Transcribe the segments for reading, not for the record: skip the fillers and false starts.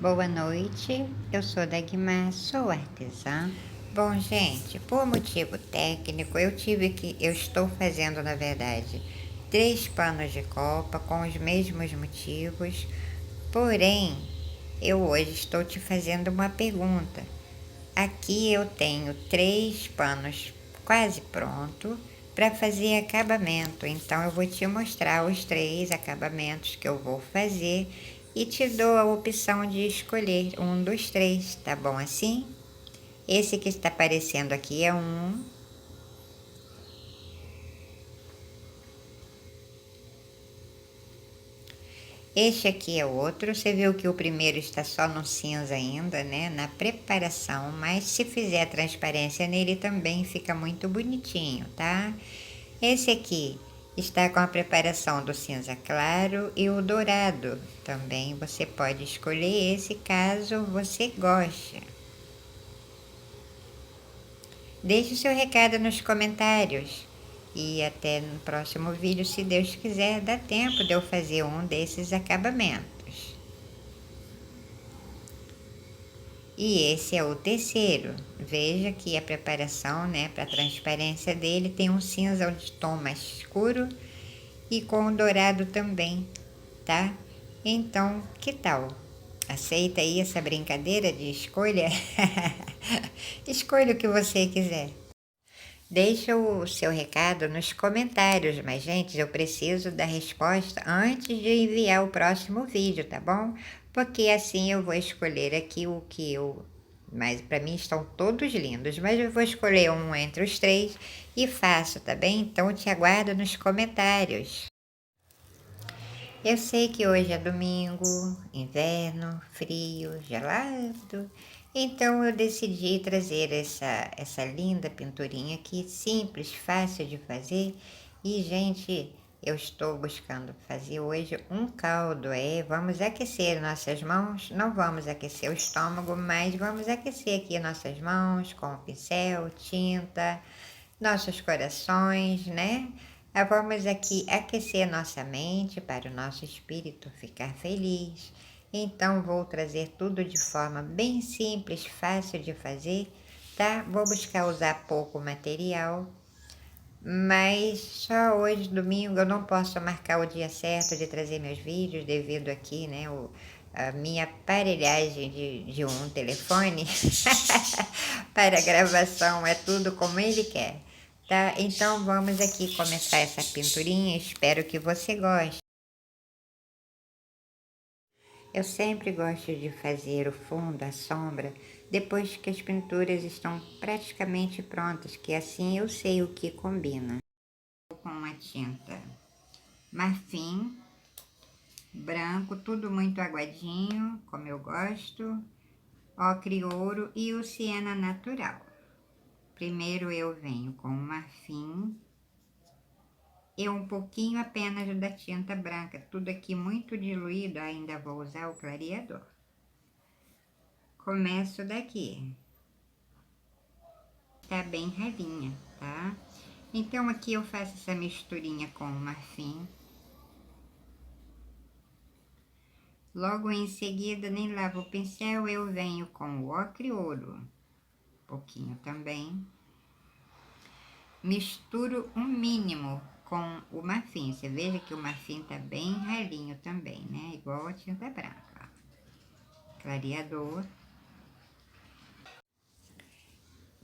Boa noite, eu sou Dagmar, sou artesã. Bom, gente, por motivo técnico, eu estou fazendo, na verdade, 3 panos de copa com os mesmos motivos, porém, eu hoje estou te fazendo uma pergunta. Aqui eu tenho 3 panos quase pronto para fazer acabamento, então eu vou te mostrar os 3 acabamentos que eu vou fazer e te dou a opção de escolher um dos 3, tá bom assim? Esse que está aparecendo aqui é um. Este aqui é outro. Você viu que o primeiro está só no cinza ainda, né? Na preparação, mas se fizer a transparência nele também fica muito bonitinho, tá? Esse aqui está com a preparação do cinza claro e o dourado. Também você pode escolher esse caso você goste. Deixe o seu recado nos comentários. E até no próximo vídeo, se Deus quiser, dá tempo de eu fazer um desses acabamentos. E esse é o terceiro. Veja que a preparação, né, para a transparência dele tem um cinza de tom mais escuro e com o dourado também, tá? Então, que tal? Aceita aí essa brincadeira de escolha? Escolha o que você quiser. Deixa o seu recado nos comentários, mas gente, eu preciso da resposta antes de enviar o próximo vídeo, tá bom? Porque assim eu vou escolher aqui o que eu... Mas para mim estão todos lindos, mas eu vou escolher um entre os 3 e faço, tá bem? Então eu te aguardo nos comentários. Eu sei que hoje é domingo, inverno, frio, gelado, então eu decidi trazer essa linda pinturinha aqui, simples, fácil de fazer. E, gente, eu estou buscando fazer hoje um caldo, vamos aquecer nossas mãos, não vamos aquecer o estômago, mas vamos aquecer aqui nossas mãos com o pincel, tinta, nossos corações, né? Vamos aqui aquecer nossa mente para o nosso espírito ficar feliz. Então, vou trazer tudo de forma bem simples, fácil de fazer, tá? Vou buscar usar pouco material, mas só hoje, domingo, eu não posso marcar o dia certo de trazer meus vídeos, devido aqui, né, a minha aparelhagem de um telefone para gravação, é tudo como ele quer. Tá? Então vamos aqui começar essa pinturinha, espero que você goste. Eu sempre gosto de fazer o fundo, a sombra, depois que as pinturas estão praticamente prontas, que assim eu sei o que combina. Com a tinta marfim, branco, tudo muito aguadinho, como eu gosto, ocre ouro e o siena natural. Primeiro eu venho com o marfim e um pouquinho apenas da tinta branca, tudo aqui muito diluído, ainda vou usar o clareador. Começo daqui, tá bem ralinha, tá? Então aqui eu faço essa misturinha com o marfim. Logo em seguida, nem lavo o pincel, eu venho com o ocre ouro, pouquinho também. Misturo um mínimo com o marfim, você veja que o marfim tá bem ralinho também, né? Igual a tinta branca, ó. Clareador.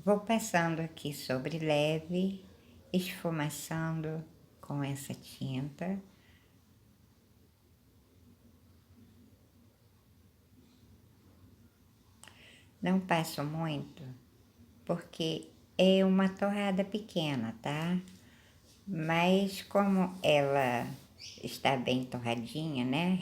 Vou passando aqui sobre leve, esfumaçando com essa tinta. Não passo muito, porque é uma torrada pequena, tá? Mas como ela está bem torradinha, né?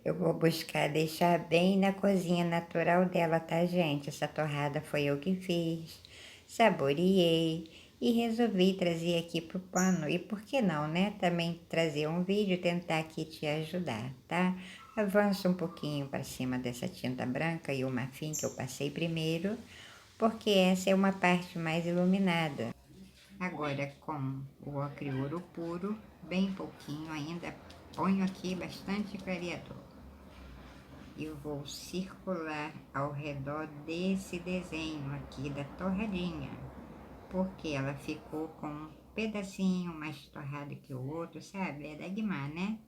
Eu vou buscar deixar bem na cozinha natural dela, tá, gente? Essa torrada foi eu que fiz, saboreei e resolvi trazer aqui pro pano. E por que não, né? Também trazer um vídeo, tentar aqui te ajudar, tá? Avança um pouquinho para cima dessa tinta branca e o marfim que eu passei primeiro, porque essa é uma parte mais iluminada. Agora com o ocre ouro puro, bem pouquinho ainda, ponho aqui bastante clareador. e vou circular ao redor desse desenho aqui da torradinha, porque ela ficou com um pedacinho mais torrado que o outro, sabe? É da Guimar, né?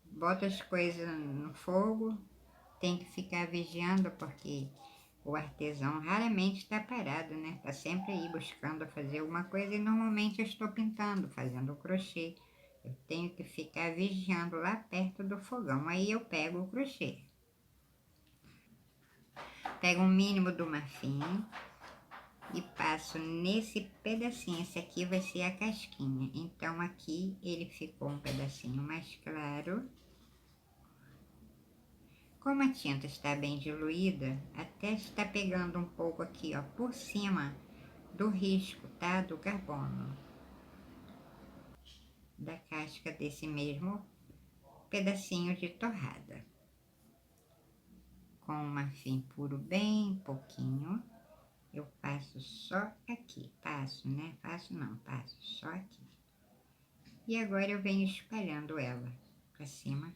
Bota as coisas no fogo, tem que ficar vigiando, porque o artesão raramente está parado, né? Tá sempre aí buscando fazer alguma coisa, e normalmente eu estou pintando, fazendo crochê. Eu tenho que ficar vigiando lá perto do fogão, aí eu pego o crochê. Pego o mínimo do marfim e passo nesse pedacinho. Esse aqui vai ser a casquinha. Então aqui ele ficou um pedacinho mais claro. Como a tinta está bem diluída, até está pegando um pouco aqui, ó, por cima do risco, tá? Do carbono. Da casca desse mesmo pedacinho de torrada. Com o marfim puro bem pouquinho. Eu passo só aqui, passo, né? Passo não, passo só aqui. E agora eu venho espalhando ela pra cima,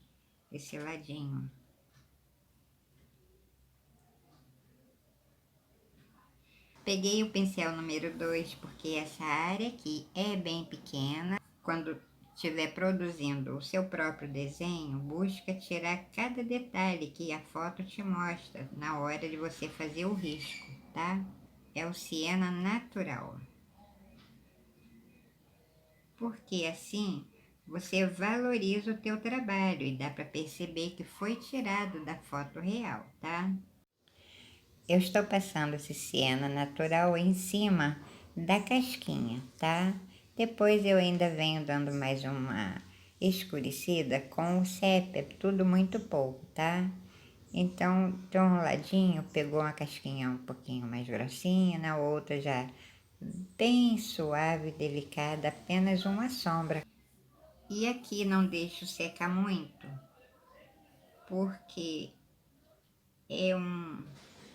desse ladinho. Peguei o pincel número 2, porque essa área aqui é bem pequena. Quando estiver produzindo o seu próprio desenho, busca tirar cada detalhe que a foto te mostra na hora de você fazer o risco, tá? É o siena natural. Porque assim você valoriza o teu trabalho e dá para perceber que foi tirado da foto real, tá? Eu estou passando esse siena natural em cima da casquinha, tá? Depois eu ainda venho dando mais uma escurecida com o sépia, tudo muito pouco, tá? Então, de um ladinho pegou uma casquinha um pouquinho mais grossinha, na outra já bem suave, delicada, apenas uma sombra. E aqui não deixo secar muito, porque é um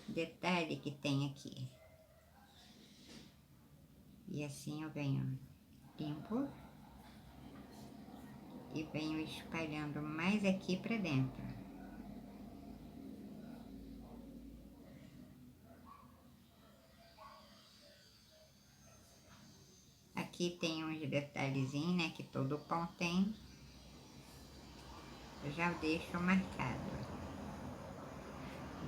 detalhe que tem aqui. E assim eu venho limpo e venho espalhando mais aqui pra dentro. Aqui tem uns detalhezinhos, né, que todo pão tem. Eu já deixo marcado.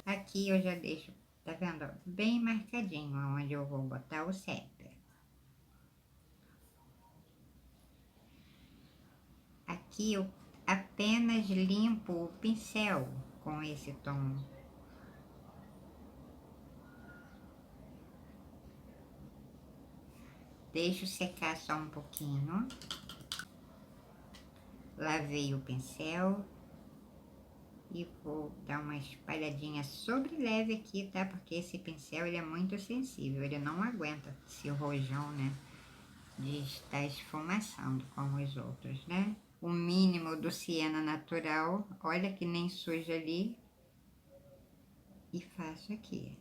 Aqui eu já deixo, tá vendo, bem marcadinho onde eu vou botar o sépia. Aqui eu apenas limpo o pincel com esse tom. Deixo secar só um pouquinho. Lavei o pincel e vou dar uma espalhadinha sobre leve aqui, tá? Porque esse pincel ele é muito sensível, ele não aguenta esse rojão, né? De estar esfumaçando como os outros, né? O mínimo do siena natural, olha que nem suja ali. E faço aqui.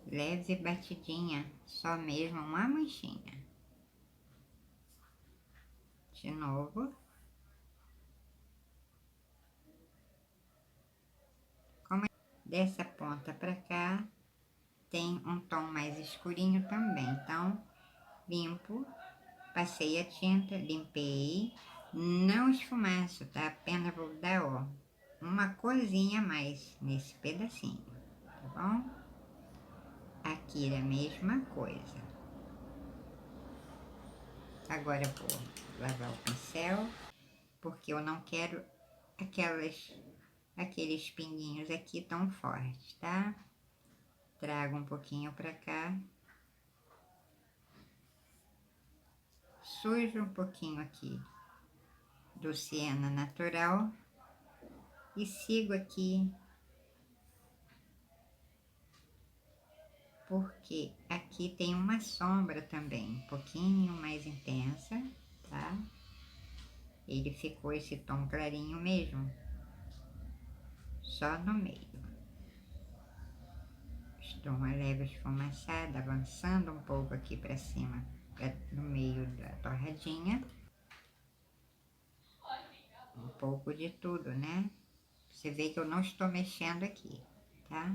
Leve batidinha, só mesmo uma manchinha. De novo. Como dessa ponta pra cá, tem um tom mais escurinho também, então limpo, passei a tinta, limpei, não esfumaço, tá? Apenas vou dar, ó, uma corzinha a mais nesse pedacinho, tá bom? Aqui é a mesma coisa. Agora eu vou lavar o pincel, porque eu não quero aqueles pinguinhos aqui tão fortes, tá? Trago um pouquinho pra cá. Sujo um pouquinho aqui do siena natural e sigo aqui, porque aqui tem uma sombra também, um pouquinho mais intensa, tá? Ele ficou esse tom clarinho mesmo, só no meio. Estou uma leve esfumaçada, avançando um pouco aqui para cima, no meio da torradinha. pouco de tudo, né? Você vê que eu não estou mexendo aqui, tá?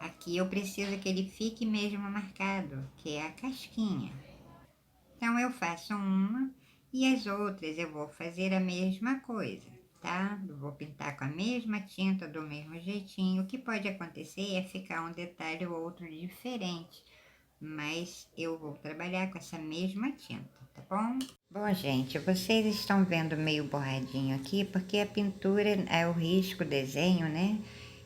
Aqui eu preciso que ele fique mesmo marcado, que é a casquinha. Então eu faço uma e as outras eu vou fazer a mesma coisa, tá? Eu vou pintar com a mesma tinta, do mesmo jeitinho. O que pode acontecer é ficar um detalhe ou outro diferente, mas eu vou trabalhar com essa mesma tinta, tá bom? Bom, gente, vocês estão vendo meio borradinho aqui, porque a pintura é o risco, o desenho, né?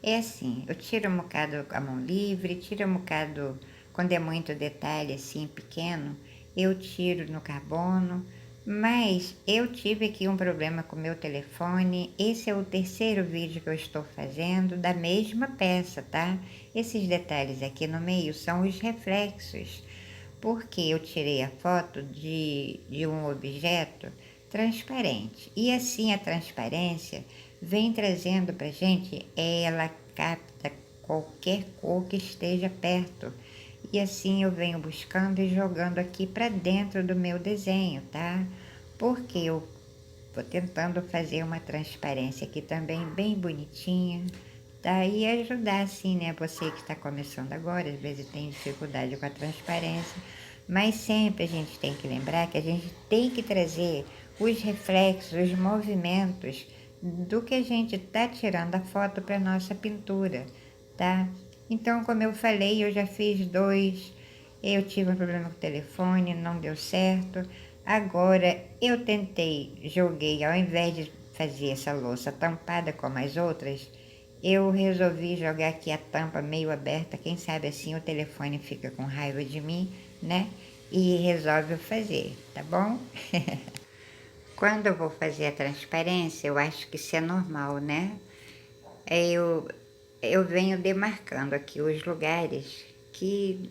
É assim, eu tiro um bocado a mão livre, tiro um bocado, quando é muito detalhe assim, pequeno, eu tiro no carbono, mas eu tive aqui um problema com o meu telefone. Esse é o terceiro vídeo que eu estou fazendo da mesma peça, tá? Esses detalhes aqui no meio são os reflexos, porque eu tirei a foto de um objeto transparente. E assim a transparência vem trazendo pra gente, ela capta qualquer cor que esteja perto. E assim eu venho buscando e jogando aqui para dentro do meu desenho, tá? Porque eu vou tentando fazer uma transparência aqui também bem bonitinha, tá? E ajudar assim, né? Você que está começando agora, às vezes tem dificuldade com a transparência, mas sempre a gente tem que lembrar que a gente tem que trazer os reflexos, os movimentos do que a gente está tirando a foto para nossa pintura, tá? Então, como eu falei, eu já fiz dois, eu tive um problema com o telefone, não deu certo. Agora, eu tentei, joguei, ao invés de fazer essa louça tampada como as outras, eu resolvi jogar aqui a tampa meio aberta, quem sabe assim o telefone fica com raiva de mim, né? E resolve fazer, tá bom? Quando eu vou fazer a transparência, eu acho que isso é normal, né? Eu venho demarcando aqui os lugares que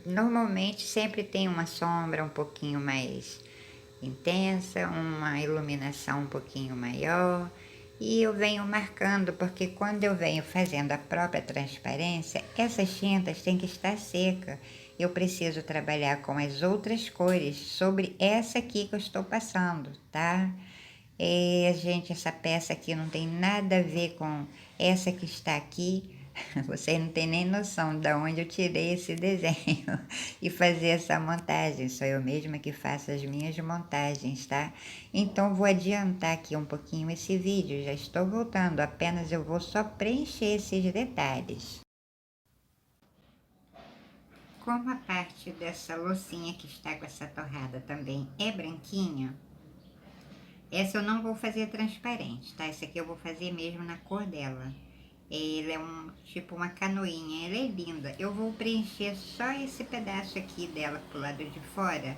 normalmente sempre tem uma sombra um pouquinho mais intensa, uma iluminação um pouquinho maior, e eu venho marcando, porque quando eu venho fazendo a própria transparência, essas tintas têm que estar seca. Eu preciso trabalhar com as outras cores sobre essa aqui que eu estou passando, tá? Gente, essa peça aqui não tem nada a ver com essa que está aqui. Você não tem nem noção de onde eu tirei esse desenho e fazer essa montagem. Sou eu mesma que faço as minhas montagens, tá? Então vou adiantar aqui um pouquinho esse vídeo. Já estou voltando, apenas eu vou só preencher esses detalhes. Como a parte dessa loucinha que está com essa torrada também é branquinha, essa eu não vou fazer transparente, tá? Essa aqui eu vou fazer mesmo na cor dela. Ela é tipo uma canoinha, ela é linda. Eu vou preencher só esse pedaço aqui dela pro lado de fora,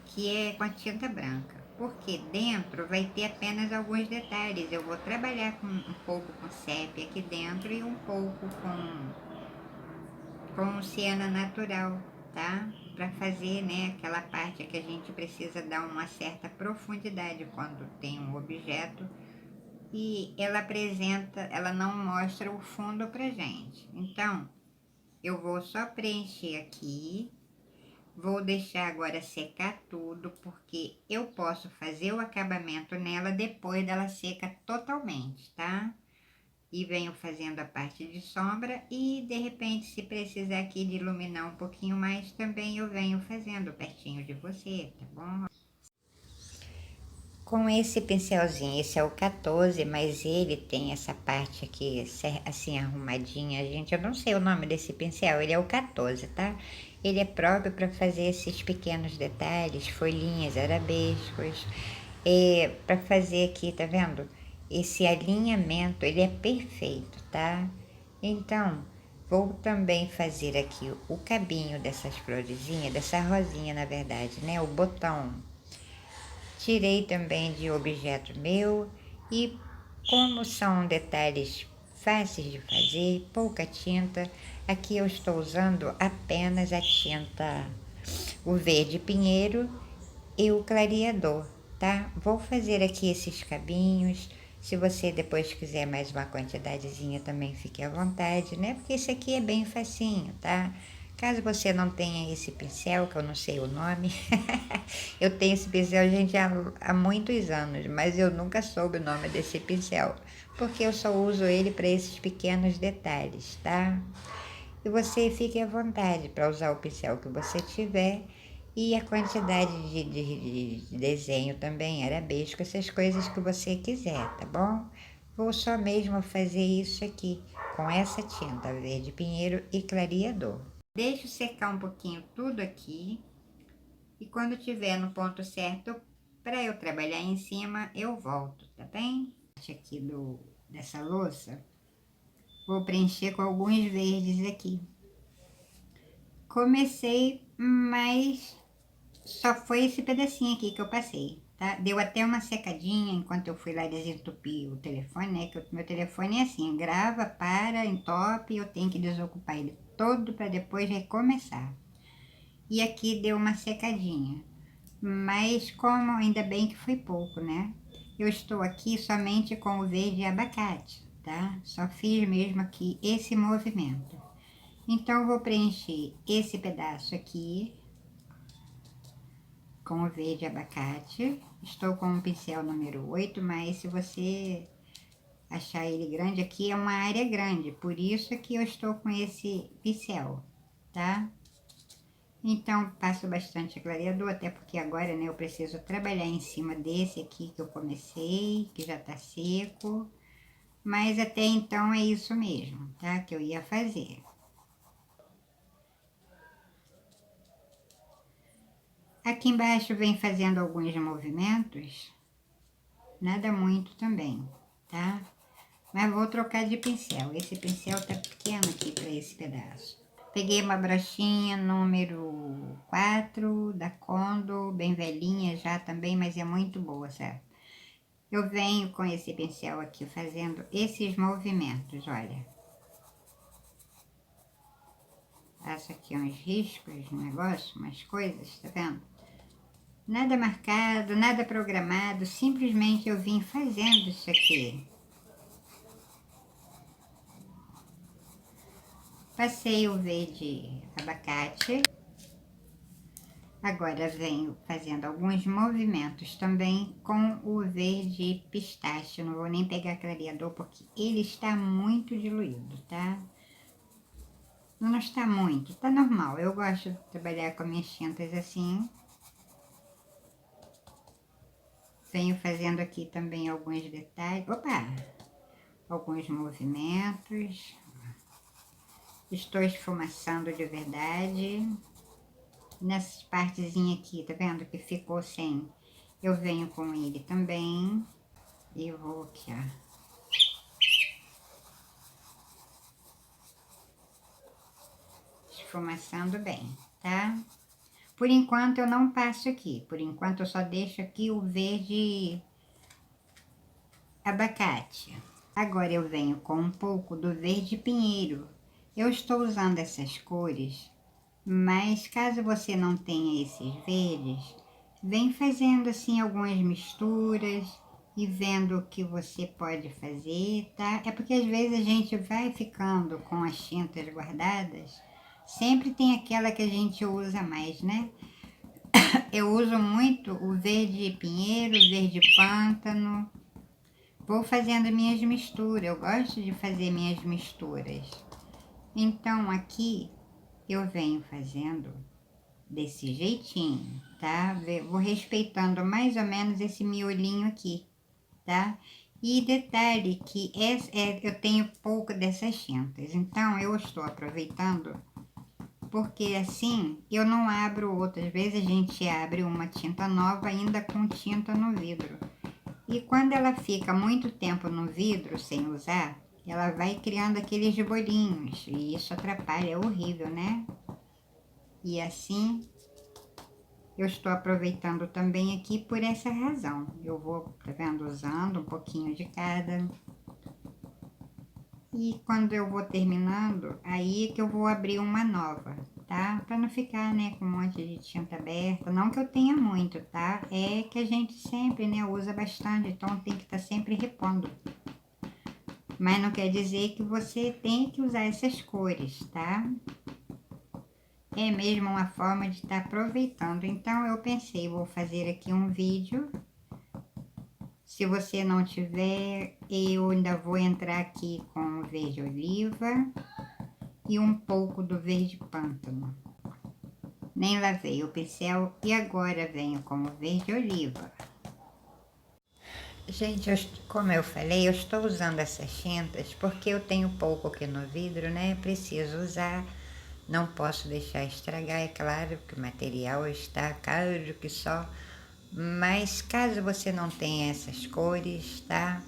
que é com a tinta branca. Porque dentro vai ter apenas alguns detalhes. Eu vou trabalhar com um pouco com sépia aqui dentro e um pouco com siena natural, tá? Para fazer, né, aquela parte que a gente precisa dar uma certa profundidade quando tem um objeto e ela apresenta, ela não mostra o fundo pra gente. Então, eu vou só preencher aqui, vou deixar agora secar tudo, porque eu posso fazer o acabamento nela depois dela seca totalmente, tá? E venho fazendo a parte de sombra e de repente se precisar aqui de iluminar um pouquinho mais também eu venho fazendo pertinho de você, tá bom? Com esse pincelzinho, esse é o 14, mas ele tem essa parte aqui assim arrumadinha, gente, eu não sei o nome desse pincel, ele é o 14, tá? Ele é próprio para fazer esses pequenos detalhes, folhinhas, arabescos, para fazer aqui, tá vendo? Esse alinhamento, ele é perfeito, tá? Então, vou também fazer aqui o cabinho dessas florezinhas, dessa rosinha, na verdade, né? O botão. Tirei também de objeto meu e como são detalhes fáceis de fazer, pouca tinta, aqui eu estou usando apenas a tinta, o verde pinheiro e o clareador, tá? Vou fazer aqui esses cabinhos, se você depois quiser mais uma quantidadezinha também fique à vontade, né? Porque esse aqui é bem facinho, tá? Caso você não tenha esse pincel, que eu não sei o nome, eu tenho esse pincel, gente, há muitos anos, mas eu nunca soube o nome desse pincel, porque eu só uso ele para esses pequenos detalhes, tá? E você fique à vontade para usar o pincel que você tiver e a quantidade de desenho também, arabesco, essas coisas que você quiser, tá bom? Vou só mesmo fazer isso aqui, com essa tinta verde pinheiro e clareador. Deixo secar um pouquinho tudo aqui e quando tiver no ponto certo para eu trabalhar em cima, eu volto, tá bem? Aqui dessa louça, vou preencher com alguns verdes aqui. Comecei, mas só foi esse pedacinho aqui que eu passei, tá? Deu até uma secadinha enquanto eu fui lá desentupir o telefone, né? Que o meu telefone é assim, grava, para, entope, eu tenho que desocupar ele todo para depois recomeçar. E aqui deu uma secadinha, mas como ainda bem que foi pouco, né? Eu estou aqui somente com o verde abacate, tá? Só fiz mesmo aqui esse movimento. Então, eu vou preencher esse pedaço aqui com o verde abacate. Estou com o pincel número 8, mas se você achar ele grande, aqui é uma área grande, por isso que eu estou com esse pincel, tá? Então, passo bastante clareador, até porque agora, né, eu preciso trabalhar em cima desse aqui que eu comecei, que já tá seco. Mas até então é isso mesmo, tá? Que eu ia fazer. Aqui embaixo vem fazendo alguns movimentos, nada muito também, tá? Mas vou trocar de pincel, esse pincel tá pequeno aqui para esse pedaço. Peguei uma brochinha número 4 da Condo, bem velhinha já também, mas é muito boa, sabe? Eu venho com esse pincel aqui fazendo esses movimentos, olha. Faço aqui uns riscos no negócio, umas coisas, tá vendo? Nada marcado, nada programado, simplesmente eu vim fazendo isso aqui. Passei o verde abacate. Agora venho fazendo alguns movimentos também com o verde pistache. Não vou nem pegar clareador porque ele está muito diluído, tá? Não está muito, tá normal. Eu gosto de trabalhar com minhas tintas assim. Venho fazendo aqui também alguns detalhes. Opa! Alguns movimentos. Estou esfumaçando de verdade. Nessas partezinhas aqui, tá vendo? Que ficou sem. Eu venho com ele também. E vou aqui, ó. Esfumaçando bem, tá? Por enquanto eu não passo aqui. Por enquanto eu só deixo aqui o verde abacate. Agora eu venho com um pouco do verde pinheiro. Eu estou usando essas cores, mas caso você não tenha esses verdes, vem fazendo assim algumas misturas e vendo o que você pode fazer, tá? É porque às vezes a gente vai ficando com as tintas guardadas, sempre tem aquela que a gente usa mais, né? Eu uso muito o verde pinheiro, o verde pântano. Vou fazendo minhas misturas, eu gosto de fazer minhas misturas. Então aqui eu venho fazendo desse jeitinho, tá? Vou respeitando mais ou menos esse miolinho aqui, tá? E detalhe que eu tenho pouco dessas tintas, então eu estou aproveitando, porque assim eu não abro outra. Às vezes a gente abre uma tinta nova ainda com tinta no vidro. E quando ela fica muito tempo no vidro sem usar, ela vai criando aqueles bolinhos, e isso atrapalha, é horrível, né? E assim, eu estou aproveitando também aqui por essa razão. Eu vou, tá vendo, usando um pouquinho de cada. E quando eu vou terminando, aí é que eu vou abrir uma nova, tá? Pra não ficar, né, com um monte de tinta aberta. Não que eu tenha muito, tá? É que a gente sempre, né, usa bastante, então tem que estar sempre repondo. Mas não quer dizer que você tem que usar essas cores, tá? é mesmo uma forma de estar aproveitando. Então eu pensei, vou fazer aqui um vídeo. Se você não tiver, eu ainda vou entrar aqui com o verde oliva e um pouco do verde pântano. Nem lavei o pincel e agora venho com o verde oliva. Gente, como eu falei, eu estou usando essas tintas porque eu tenho pouco aqui no vidro, né? Preciso usar, não posso deixar estragar, é claro que o material está caro que só. Mas caso você não tenha essas cores, tá?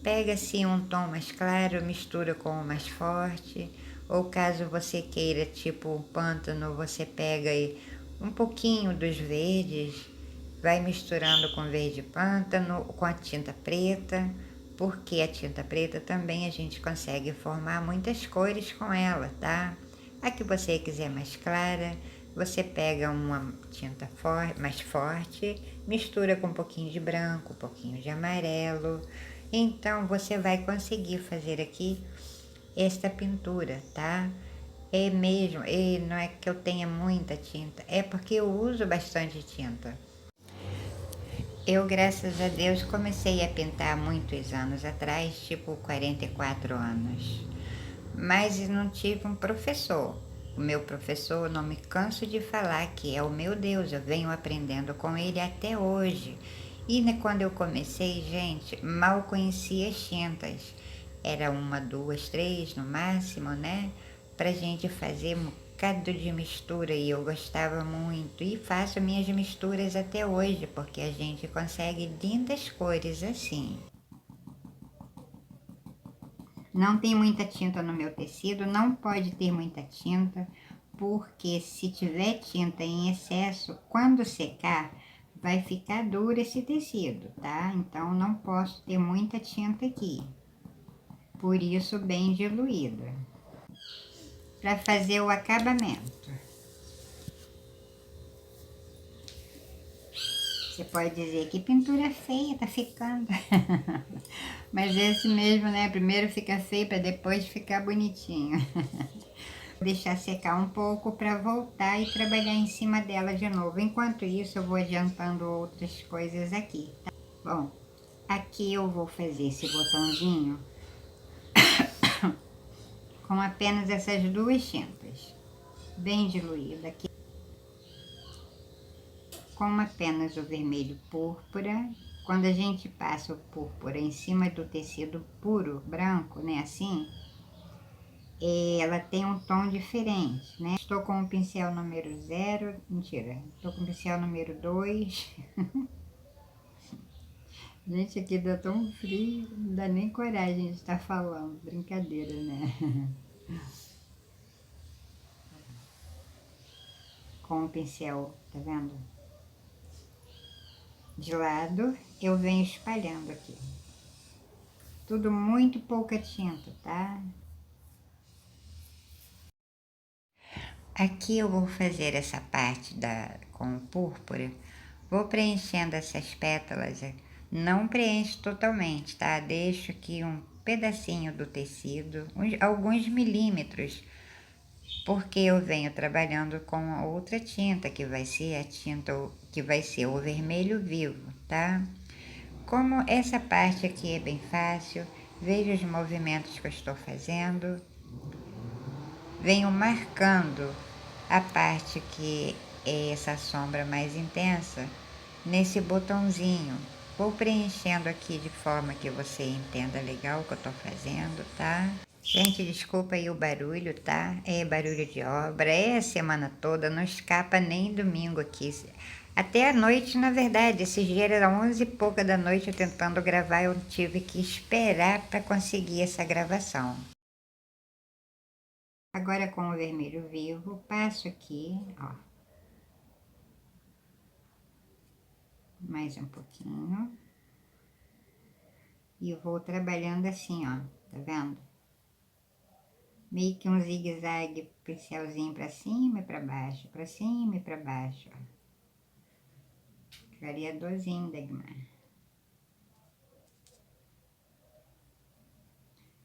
Pega-se um tom mais claro, mistura com o mais forte. Ou caso você queira, tipo um pântano, você pega aí um pouquinho dos verdes, vai misturando com verde pântano, com a tinta preta, porque a tinta preta também a gente consegue formar muitas cores com ela, tá? A que você quiser mais clara, você pega uma tinta mais forte, mistura com um pouquinho de branco, um pouquinho de amarelo. Então você vai conseguir fazer aqui esta pintura, tá? É mesmo, e não é que eu tenha muita tinta, é porque eu uso bastante tinta. Eu, graças a Deus, comecei a pintar há muitos anos atrás, tipo 44 anos. Mas não tive um professor. O meu professor, não me canso de falar que é o meu Deus, eu venho aprendendo com ele até hoje. E né, quando eu comecei, gente, mal conhecia as tintas. Era uma, duas, três no máximo, né? Pra gente fazer um bocado de mistura e eu gostava muito. E faço minhas misturas até hoje, porque a gente consegue lindas cores assim. Não tem muita tinta no meu tecido, não pode ter muita tinta, porque se tiver tinta em excesso, quando secar, vai ficar duro esse tecido, tá? Então não posso ter muita tinta aqui. Por isso bem diluída. Para fazer o acabamento. Você pode dizer que pintura feia tá ficando. Mas esse mesmo, né? Primeiro fica feio para depois ficar bonitinho. Deixar secar um pouco para voltar e trabalhar em cima dela de novo. Enquanto isso, eu vou adiantando outras coisas aqui, tá? Bom, aqui eu vou fazer esse botãozinho com apenas essas duas tintas, bem diluída aqui, com apenas o vermelho púrpura. Quando a gente passa o púrpura em cima do tecido puro, branco, né, assim, ela tem um tom diferente, né? Estou com o pincel número 0, mentira, estou com o pincel número 2. Gente, aqui dá tão frio, não dá nem coragem de estar falando, brincadeira, né? Com o pincel, tá vendo? De lado, eu venho espalhando aqui. Tudo muito pouca tinta, tá? Aqui eu vou fazer essa parte com o púrpura, vou preenchendo essas pétalas, não preencho totalmente, tá? Deixo aqui um pedacinho do tecido, alguns milímetros, porque eu venho trabalhando com a outra tinta, que vai ser a tinta que vai ser o vermelho vivo, tá? Como essa parte aqui é bem fácil, veja os movimentos que eu estou fazendo, venho marcando a parte que é essa sombra mais intensa nesse botãozinho. Vou preenchendo aqui de forma que você entenda legal o que eu tô fazendo, tá? Gente, desculpa aí o barulho, tá? É barulho de obra, é a semana toda, não escapa nem domingo aqui. Até a noite, na verdade, esses dias era 11 e pouca da noite eu tentando gravar, eu tive que esperar para conseguir essa gravação. Agora com o vermelho vivo, passo aqui, ó. Mais um pouquinho. E vou trabalhando assim, ó, tá vendo? Meio que um zigue-zague, pincelzinho pra cima e pra baixo, pra cima e pra baixo, ó. Clareadorzinho, Dagmar.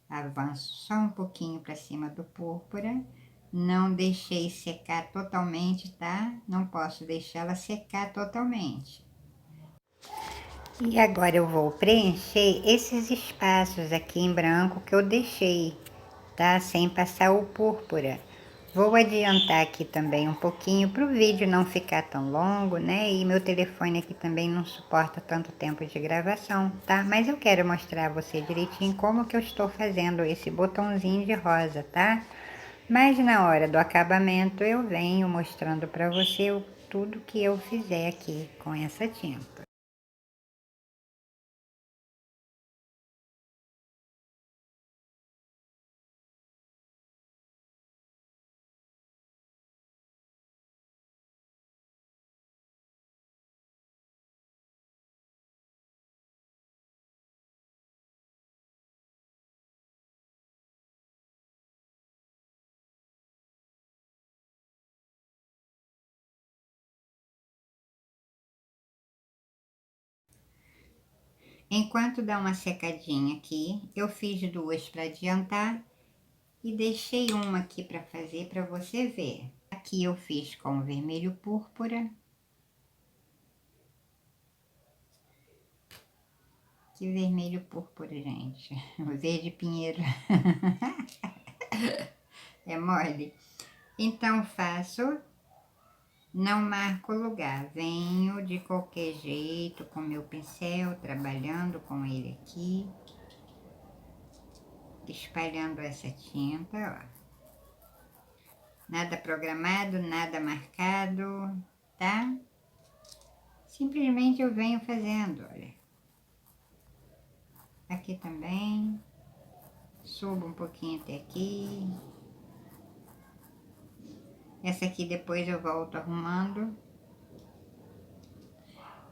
Avanço só um pouquinho pra cima do púrpura, Não deixei secar totalmente, tá? Não posso deixar ela secar totalmente. E agora eu vou preencher esses espaços aqui em branco que eu deixei, tá? Sem passar o púrpura. Vou adiantar aqui também um pouquinho para o vídeo não ficar tão longo, né? E meu telefone aqui também não suporta tanto tempo de gravação, tá? Mas eu quero mostrar a você direitinho como que eu estou fazendo esse botãozinho de rosa, tá? Mas na hora do acabamento eu venho mostrando para você tudo que eu fizer aqui com essa tinta. Enquanto dá uma secadinha aqui, eu fiz duas para adiantar e deixei uma aqui para fazer para você ver. Aqui eu fiz com vermelho púrpura. Que vermelho púrpura, gente. O verde pinheiro. É mole. Então faço, não marco lugar. Venho de qualquer jeito com meu pincel, trabalhando com ele aqui. Espalhando essa tinta, ó. Nada programado, nada marcado, tá? Simplesmente eu venho fazendo, olha. Aqui também. Subo um pouquinho até aqui. Essa aqui depois eu volto arrumando.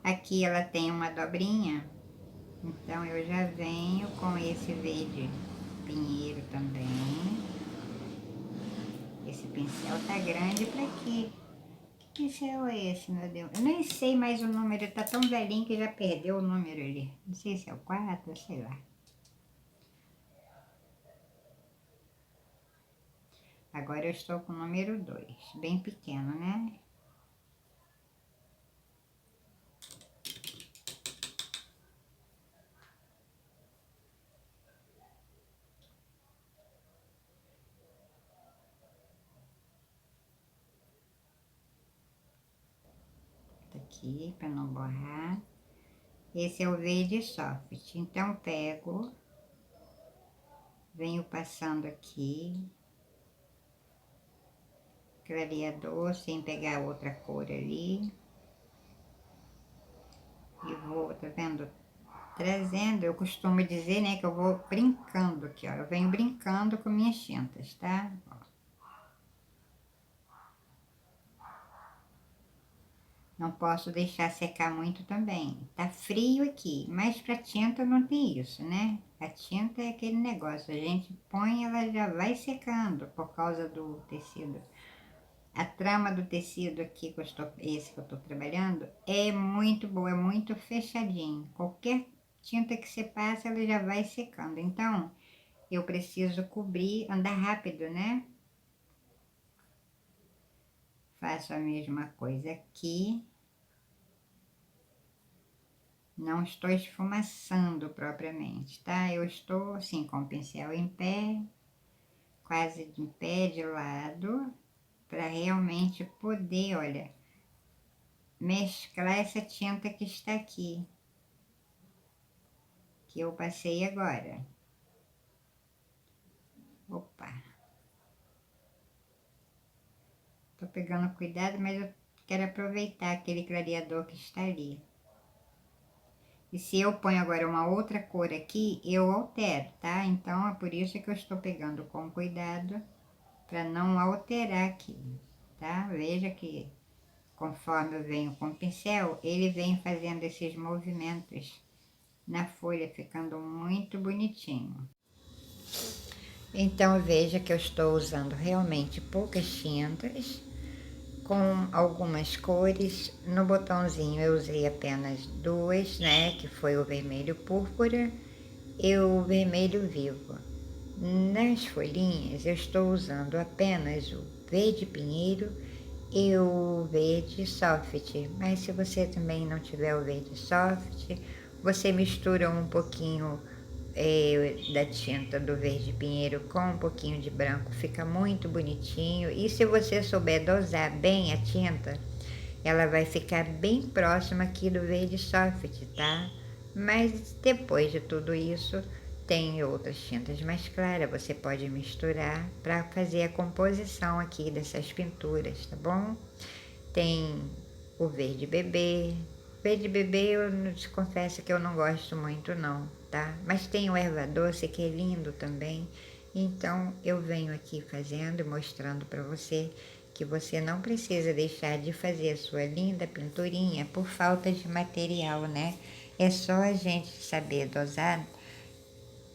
Aqui ela tem uma dobrinha, então eu já venho com esse verde pinheiro também. Esse pincel tá grande pra quê? Que pincel é esse, meu Deus? Eu nem sei mais o número, tá tão velhinho que já perdeu o número ali. Não sei se é o 4, sei lá. Agora eu estou com o número 2, bem pequeno, né? Tá aqui, para não borrar. Esse é o verde soft, então pego, venho passando aqui, clareador, sem pegar outra cor ali. E vou, tá vendo? Trazendo, eu costumo dizer, né, que eu vou brincando aqui, ó. Eu venho brincando com minhas tintas, tá? Ó. Não posso deixar secar muito também. Tá frio aqui, mas pra tinta não tem isso, né? A tinta é aquele negócio, a gente põe, ela já vai secando por causa do tecido. A trama do tecido aqui, esse que eu tô trabalhando, é muito boa, é muito fechadinho. Qualquer tinta que você passa, ela já vai secando. Então, eu preciso cobrir, andar rápido, né? Faço a mesma coisa aqui. Não estou esfumaçando propriamente, tá? Eu estou assim, com o pincel em pé, quase em pé de lado, para realmente poder, olha, mesclar essa tinta que está aqui, que eu passei agora. Opa! Tô pegando cuidado, mas eu quero aproveitar aquele clareador que está ali. E se eu ponho agora uma outra cor aqui, eu altero, tá? Então, é por isso que eu estou pegando com cuidado, para não alterar aqui, tá? Veja que conforme eu venho com o pincel, ele vem fazendo esses movimentos na folha, ficando muito bonitinho. Então, veja que eu estou usando realmente poucas tintas, com algumas cores. No botãozinho eu usei apenas duas, né, que foi o vermelho púrpura e o vermelho vivo. Nas folhinhas eu estou usando apenas o verde pinheiro e o verde soft, mas se você também não tiver o verde soft, você mistura um pouquinho da tinta do verde pinheiro com um pouquinho de branco, fica muito bonitinho. E se você souber dosar bem a tinta, ela vai ficar bem próxima aqui do verde soft, tá? Mas depois de tudo isso, tem outras tintas mais claras, você pode misturar para fazer a composição aqui dessas pinturas, tá bom? Tem o verde bebê. Verde bebê eu te confesso que eu não gosto muito não, tá? Mas tem o erva doce que é lindo também. Então eu venho aqui fazendo e mostrando para você que você não precisa deixar de fazer a sua linda pinturinha por falta de material, né? É só a gente saber dosar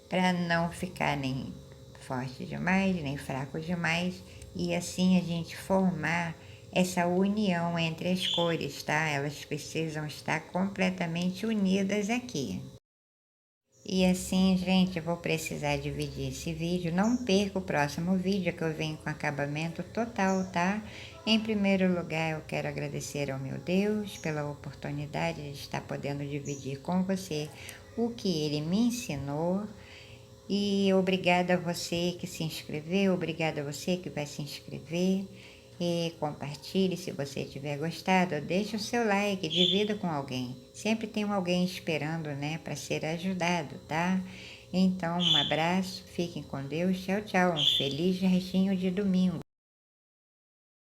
para não ficar nem forte demais, nem fraco demais, e assim a gente formar essa união entre as cores, tá? Elas precisam estar completamente unidas aqui. E assim, gente, eu vou precisar dividir esse vídeo. Não perca o próximo vídeo que eu venho com acabamento total, tá? Em primeiro lugar, eu quero agradecer ao meu Deus pela oportunidade de estar podendo dividir com você o que Ele me ensinou. E obrigada a você que se inscreveu, obrigada a você que vai se inscrever. E compartilhe se você tiver gostado, deixe o seu like, divida com alguém. Sempre tem alguém esperando, né, para ser ajudado, tá? Então, um abraço, fiquem com Deus, tchau, tchau, um feliz restinho de domingo.